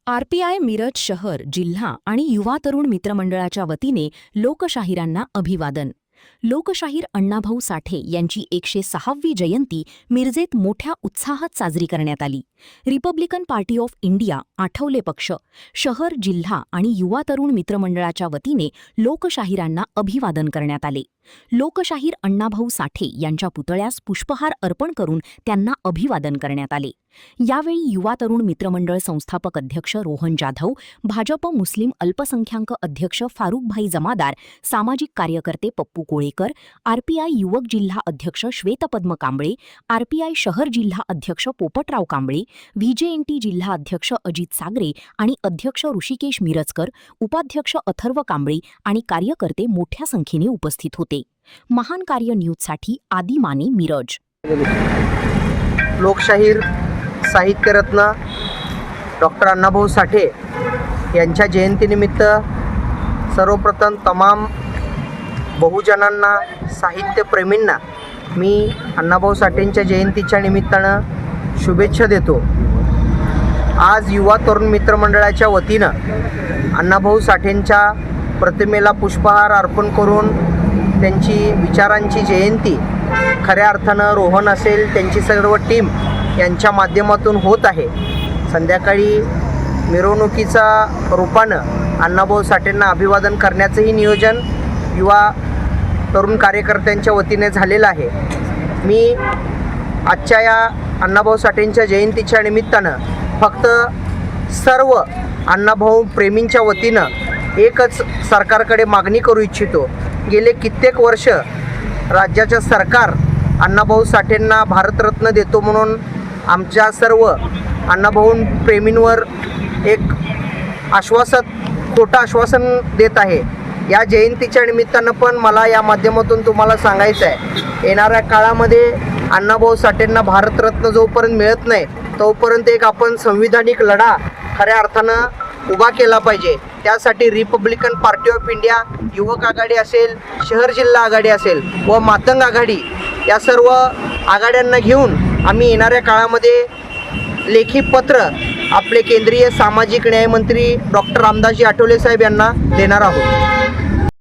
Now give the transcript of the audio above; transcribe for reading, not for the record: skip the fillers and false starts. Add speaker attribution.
Speaker 1: RPI Miraj शहर, जिल्हा आणि युवा तरुण मित्रमंडळाच्या वतीने लोकशाहीरांना अभिवादन. लोकशाहीर अण्णाभाऊ साठे यांची 106वी जयंती मिरजेत मोठ्या उत्साहात साजरी करण्यात आली. Republican party of India, Athawale पक्ष, शहर, जिल्हा आणि युवा तरुण मित्रमंडळाच्या वतीने लोकशाहीरांना अभिवादन करण्यात आले. लोकशाहीर अण्णाभाऊ साठे यांच्या पुतळ्यास पुष्पहार अर्पण करून त्यांना अभिवादन करण्यात आले. यावेळी युवा तरुण मित्रमंडळ संस्थापक अध्यक्ष रोहन जाधव, भाजप मुस्लिम अल्पसंख्याक अध्यक्ष फारुखभाई जमादार, सामाजिक कार्यकर्ते पप्पू कोळेकर, आरपीआय युवक जिल्हा अध्यक्ष श्वेतपद्म कांबळे, आरपीआय शहर जिल्हा अध्यक्ष पोपटराव कांबळे, व्हीजेएनटी जिल्हा अध्यक्ष अजित सागरे आणि अध्यक्ष ऋषिकेश मिरजकर, उपाध्यक्ष अथर्व कांबळे आणि कार्यकर्ते मोठ्या संख्येने उपस्थित होते. महान कार्य न्यूजसाठी आदी माने, मिरज.
Speaker 2: लोकशाहीर साहित्यरत्न डॉक्टर अण्णाभाऊ साठे यांच्या जयंतीनिमित्त सर्वप्रथम तमाम बहुजनांना, साहित्यप्रेमींना मी अण्णाभाऊ साठेंच्या जयंतीच्या निमित्तानं शुभेच्छा देतो. आज युवा तरुण मित्रमंडळाच्या वतीनं अण्णाभाऊ साठेंच्या प्रतिमेला पुष्पहार अर्पण करून त्यांची विचारांची जयंती खऱ्या अर्थानं रोहन असेल, त्यांची सर्व टीम यांच्या माध्यमातून होत आहे. संध्याकाळी मिरवणुकीचा रूपानं अण्णाभाऊ साठेंना अभिवादन करण्याचंही नियोजन युवा तरुण कार्यकर्त्यांच्या वतीने झालेलं आहे. मी आजच्या या अण्णाभाऊ साठेंच्या जयंतीच्या निमित्तानं फक्त सर्व अण्णाभाऊ प्रेमींच्या वतीनं एकच सरकारकडे मागणी करू इच्छितो. गेले कित्येक वर्ष राज्याचं सरकार अण्णाभाऊ साठेंना भारतरत्न देतो म्हणून आमच्या सर्व अण्णाभाऊ प्रेमींवर एक खोटं आश्वासन देत आहे. या जयंतीच्या निमित्तानं पण मला या माध्यमातून तुम्हाला सांगायचं आहे, येणाऱ्या काळामध्ये अण्णाभाऊ साठेंना भारतरत्न जोपर्यंत मिळत नाही तोपर्यंत एक आपण संविधानिक लढा खऱ्या अर्थानं उभा केला पाहिजे. त्यासाठी रिपब्लिकन पार्टी ऑफ इंडिया, युवक आघाडी असेल, शहर जिल्हा आघाडी असेल व मातंग आघाडी या सर्व आघाड्यांना घेऊन आम्ही येणाऱ्या काळामध्ये लेखी पत्र आपले केंद्रीय सामाजिक न्यायमंत्री डॉक्टर रामदासजी आठवले साहेब यांना देणार आहोत.